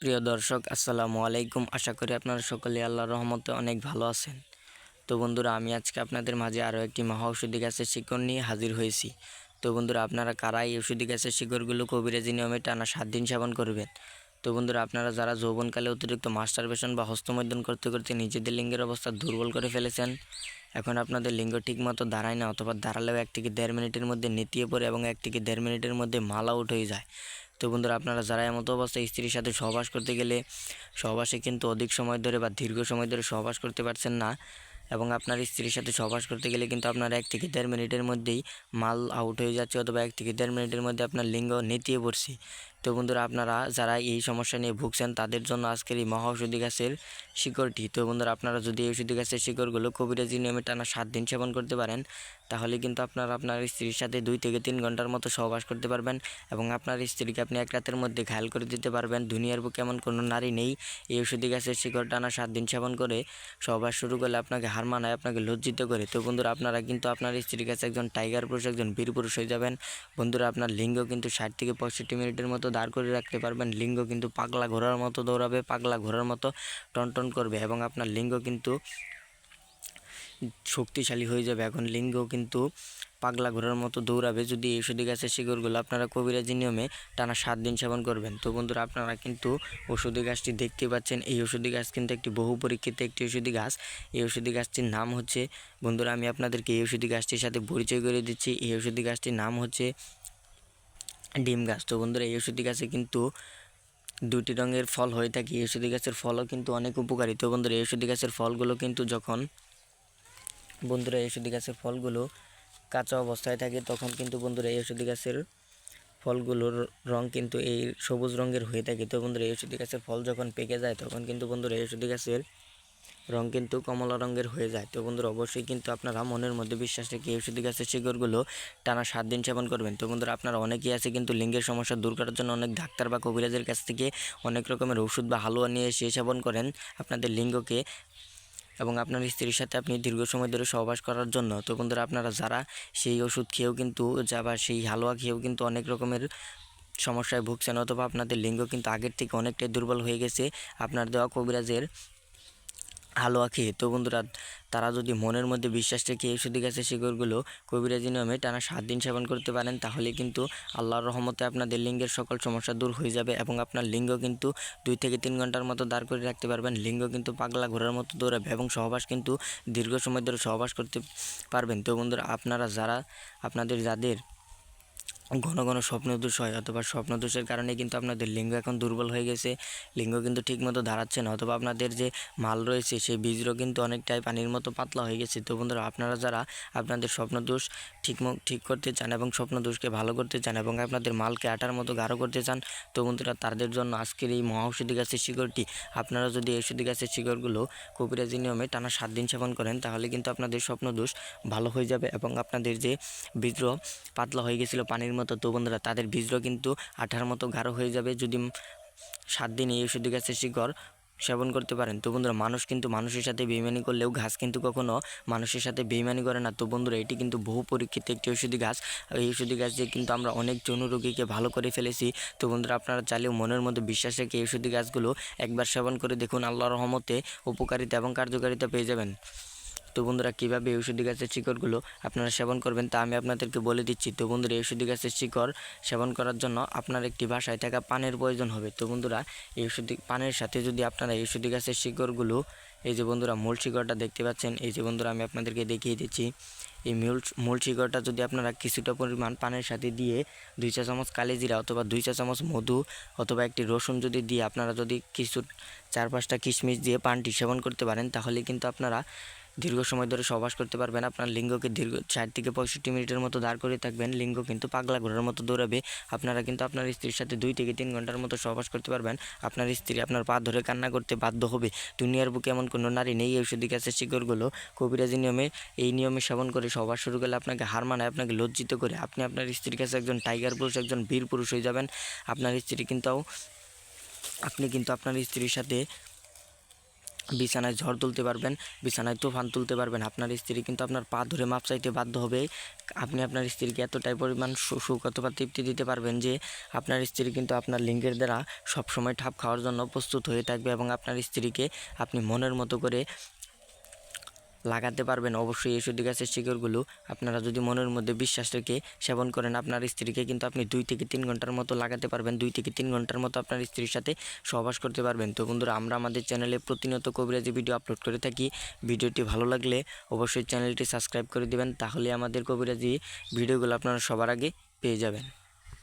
প্রিয় দর্শক আসসালামু আলাইকুম। আশা করি আপনারা সকলে আল্লাহর রহমতে অনেক ভালো আছেন। তো বন্ধুরা, আমি আজকে আপনাদের মাঝে আরও একটি মহা ঔষধি গাছের শিকড় নিয়ে হাজির হয়েছি। তো বন্ধুরা, আপনারা কারা এই ঔষধি গাছের শিকড়গুলো কবিরাজি নিয়মে টানা 7 দিন সেবন করবেন? তো বন্ধুরা, আপনারা যারা যৌবনকালে অতিরিক্ত মাস্টারবেশন বা হস্তমৈথুন করতে করতে নিজেদের লিঙ্গের অবস্থা দুর্বল করে ফেলেছেন, এখন আপনাদের লিঙ্গ ঠিকমতো দাঁড়ায় না, অথবা দাঁড়ালেও 1 থেকে 1.5 মিনিটের মধ্যে নেতিয়ে পড়ে এবং 1 থেকে 1.5 মিনিটের মধ্যে মাল আউট হয়ে যায়। তো বন্ধুরা, আপনারা যারা এমতো অবস্থায় স্ত্রীর সাথে সহবাস করতে গেলে সহবাসে কিন্তু অধিক সময় ধরে বা দীর্ঘ সময় ধরে সহবাস করতে পারছেন না, এবং আপনার স্ত্রীর সাথে সহবাস করতে গেলে কিন্তু আপনার 1 থেকে 1.5 মিনিটের মধ্যেই মাল আউট হয়ে যাচ্ছে, অথবা 1 থেকে 1.5 মিনিটের মধ্যে আপনার লিঙ্গ নেতিয়ে পড়ছে। তো বন্ধুরা, আপনারা যারা এই সমস্যা নিয়ে ভুগছেন তাদের জন্য আজকের এই মহা ঔষধি গাছের শিকড়টি। তো বন্ধুরা, আপনারা যদি এই ঔষধি গাছের শিকড়গুলো কবিরাজি নিয়মে টানা 7 দিন সেবন করতে পারেন, তাহলে কিন্তু আপনারা আপনার স্ত্রীর সাথে 2 থেকে 3 ঘন্টার মতো সহবাস করতে পারবেন, এবং আপনার স্ত্রীকে আপনি 1 রাতের মধ্যে ঘায়াল করে দিতে পারবেন। দুনিয়ার বুকে এমন কোনো নারী নেই এই ঔষধি গাছের শিকড় টানা 7 দিন সেবন করে সহবাস শুরু করলে আপনাকে হার মানায়, আপনাকে লজ্জিত করে। তো বন্ধুরা, আপনারা কিন্তু আপনার স্ত্রীর কাছে একজন টাইগার পুরুষ, একজন বীর পুরুষ হয়ে যাবেন। বন্ধুরা, আপনার লিঙ্গ কিন্তু 60 থেকে 65 মিনিটের মতো দাঁড় করে রাখতে পারবেন। লিঙ্গ কিন্তু পাগলা ঘোড়ার মতো দৌড়াবে, পাগলা ঘোড়ার মতো টনটন করবে, এবং আপনার লিঙ্গ কিন্তু শক্তিশালী হয়ে যাবে। এখন লিঙ্গ কিন্তু পাগলা ঘোড়ার মতো দৌড়াবে যদি এই ঔষধি গাছের শিকড়গুলো আপনারা কবিরাজি নিয়মে টানা 7 দিন সেবন করবেন। তো বন্ধুরা, আপনারা কিন্তু ঔষধি গাছটি দেখতে পাচ্ছেন। এই ঔষধি গাছ কিন্তু একটি বহু পরীক্ষিত একটি ঔষধি গাছ। এই ঔষধি গাছটির নাম হচ্ছে, বন্ধুরা আমি আপনাদেরকে এই ঔষধি গাছটির সাথে পরিচয় করে দিচ্ছি। এই ঔষধি গাছটির নাম হচ্ছে ডিম গাছ। তো বন্ধুরা, এই ঔষধি গাছে কিন্তু 2টি রঙের ফল হয়ে থাকে। এই ঔষধি গাছের ফলও কিন্তু অনেক উপকারী। তো বন্ধুরা, এই ঔষধি গাছের ফলগুলো কিন্তু যখন বন্ধুরা এই ঔষধি গাছের ফলগুলো কাঁচা অবস্থায় থাকে, তখন কিন্তু বন্ধুরা এই ঔষধি গাছের ফলগুলোর রং কিন্তু এই সবুজ রঙের হয়ে থাকে। তো বন্ধুরা, এই ঔষধি গাছের ফল যখন পেকে যায়, তখন কিন্তু বন্ধুরা এই ঔষধি গাছের রং কিন্তু কমলা রঙের হয়ে যায়। তো বন্ধুরা, অবশ্যই কিন্তু আপনারা মনের মধ্যে বিশ্বাস রেখে এই ঔষধি গাছের শিকড়গুলো টানা 7 দিন সেবন করবেন। তো বন্ধুরা, আপনারা অনেকেই আছে কিন্তু লিঙ্গের সমস্যা দূর করার জন্য অনেক ডাক্তার বা কবিরাজের কাছ থেকে অনেক রকমের ওষুধ বা হালুয়া নিয়ে এসে সেবন করেন আপনাদের লিঙ্গকে এবং আপনার স্ত্রীর সাথে আপনি দীর্ঘ সময় ধরে সহবাস করার জন্য। তো বন্ধুরা, আপনারা যারা সেই ওষুধ খেয়েও কিন্তু বা সেই হালুয়া খেয়েও কিন্তু অনেক রকমের সমস্যায় ভুগছেন, অথবা আপনাদের লিঙ্গ কিন্তু আগের থেকে অনেকটাই দুর্বল হয়ে গেছে আপনার দেওয়া কবিরাজের হালুয়া খেয়ে। তো বন্ধুরা, তারা যদি মনের মধ্যে বিশ্বাস রেখে এই ঔষধি গাছের শিকড়গুলো কবিরাজি নিয়মে টানা 7 দিন সেবন করতে পারেন, তাহলে কিন্তু আল্লাহর রহমতে আপনাদের লিঙ্গের সকল সমস্যা দূর হয়ে যাবে, এবং আপনার লিঙ্গ কিন্তু 2 থেকে 3 ঘন্টার মতো দাঁড় করে রাখতে পারবেন। লিঙ্গ কিন্তু পাগলা ঘোড়ার মতো দৌড়াবে, এবং সহবাস কিন্তু দীর্ঘ সময় ধরে সহবাস করতে পারবেন। তো বন্ধুরা, আপনারা যারা আপনাদের যাদের ঘন ঘন স্বপ্নদোষ হয়, অথবা স্বপ্নদোষের কারণে কিন্তু আপনাদের লিঙ্গ এখন দুর্বল হয়ে গেছে, লিঙ্গ কিন্তু ঠিকমতো দাঁড়াচ্ছে না, অথবা আপনাদের যে মাল রয়েছে সেই বীজও কিন্তু অনেকটাই পানির মতো পাতলা হয়ে গেছে। তো বন্ধুরা, আপনারা যারা আপনাদের স্বপ্নদোষ ঠিক করতে চান এবং স্বপ্নদোষকে ভালো করতে চান, এবং আপনাদের মালকে আটার মতো গাঢ় করতে চান, তো বন্ধুরা, তাদের জন্য আজকের এই মহা ঔষধি গাছের শিকড়টি। আপনারা যদি এই ঔষধি গাছের শিকড়গুলো কবিরাজি নিয়মে টানা 7 দিন সেবন করেন, তাহলে কিন্তু আপনাদের স্বপ্নদোষ ভালো হয়ে যাবে, এবং আপনাদের যে বীজ পাতলা হয়ে গেছিলো পানির মতো, তো বন্ধুরা, তাদের বীজও কিন্তু আঠার মতো গাঢ় হয়ে যাবে যদি 7 দিন এই ঔষধি গাছের শিকড় সেবন করতে পারেন। তো বন্ধুরা, মানুষ কিন্তু মানুষের সাথে বেইমানি করলেও গাছ কিন্তু কখনো মানুষের সাথে বেইমানি করে না। তো বন্ধুরা, এটি কিন্তু বহু পরীক্ষিত একটি ঔষধি গাছ। এই ঔষধি গাছ দিয়ে কিন্তু আমরা অনেক যৌন রোগীকে ভালো করে ফেলেছি। তো বন্ধুরা, আপনারা চাইলেও মনের মধ্যে বিশ্বাস রেখে এই ঔষধি গাছগুলো একবার সেবন করে দেখুন, আল্লাহর রহমতে উপকারিতা এবং কার্যকারিতা পেয়ে যাবেন। তো বন্ধুরা, কীভাবে এই ঔষধি গাছের শিকড়গুলো আপনারা সেবন করবেন তা আমি আপনাদেরকে বলে দিচ্ছি। তো বন্ধুরা, এই ঔষধি গাছের শিকড় সেবন করার জন্য আপনার একটি বাসায় থাকা পানের প্রয়োজন হবে। তো বন্ধুরা, এই ঔষধি পানের সাথে যদি আপনারা এই ঔষধি গাছের শিকড়গুলো, এই যে বন্ধুরা মূল শিকড়টা দেখতে পাচ্ছেন, এই যে বন্ধুরা আমি আপনাদেরকে দেখিয়ে দিচ্ছি, এই মূল শিকড়টা যদি আপনারা কিছুটা পরিমাণ পানের সাথে দিয়ে 2 চা চামচ কালিজিরা অথবা 2 চা চামচ মধু অথবা একটি রসুন যদি দিয়ে আপনারা যদি কিছু 4-5টা কিশমিশ দিয়ে পানটি সেবন করতে পারেন, তাহলে কিন্তু আপনারা দীর্ঘ সময় ধরে সহবাস করতে পারবেন। আপনার লিঙ্গকে 60 থেকে 65 মিনিটের মতো দাঁড় করে থাকবেন, লিঙ্গ কিন্তু পাগলা ঘোড়ার মতো দৌড়াবে। আপনারা কিন্তু আপনার স্ত্রীর সাথে 2 থেকে 3 ঘন্টার মতো সহবাস করতে পারবেন। আপনার স্ত্রী আপনার পা ধরে কান্না করতে বাধ্য হবে। দুনিয়ার বুকে এমন কোনো নারী নেই এই ঔষধি গাছের শিকড়গুলো কবিরাজি নিয়মে এই নিয়মে সেবন করে সহবাস শুরু করলে আপনাকে হার মানায়, আপনাকে লজ্জিত করে আপনি আপনার স্ত্রীর কাছে একজন টাইগার পুরুষ, একজন বীর পুরুষ হয়ে যাবেন। আপনি কিন্তু আপনার স্ত্রীর সাথে বিছানায় ঝড় তুলতে পারবেন, বিছানায় তুফান তুলতে পারবেন। আপনার স্ত্রী কিন্তু আপনার পা ধরে মাপ চাইতে বাধ্য হবে। আপনি আপনার স্ত্রীকে এতটাই পরিমাণ সুখ অথবা তৃপ্তি দিতে পারবেন যে আপনার স্ত্রী কিন্তু আপনার লিঙ্গের দ্বারা সবসময় ঠাপ খাওয়ার জন্য প্রস্তুত হয়ে থাকবে এবং আপনার স্ত্রীকে আপনি মনের মতো করে লাগাতে পারবেন। অবশ্যই এই সর্দি গাছের শিকড়গুলো আপনারা যদি মনের মধ্যে বিশ্বাস রেখে সেবন করেন, আপনার স্ত্রীকে কিন্তু আপনি 2 থেকে 3 ঘন্টার মতো লাগাতে পারবেন। 2 থেকে 3 ঘন্টার মতো আপনার স্ত্রীর সাথে সহবাস করতে পারবেন। তো বন্ধুরা, আমরা আমাদের চ্যানেলে প্রতিনিয়ত কবিরাজি ভিডিও আপলোড করে থাকি। ভিডিওটি ভালো লাগলে অবশ্যই চ্যানেলটি সাবস্ক্রাইব করে দিবেন, তাহলে আমাদের কবিরাজি ভিডিওগুলো আপনারা সবার আগে পেয়ে যাবেন।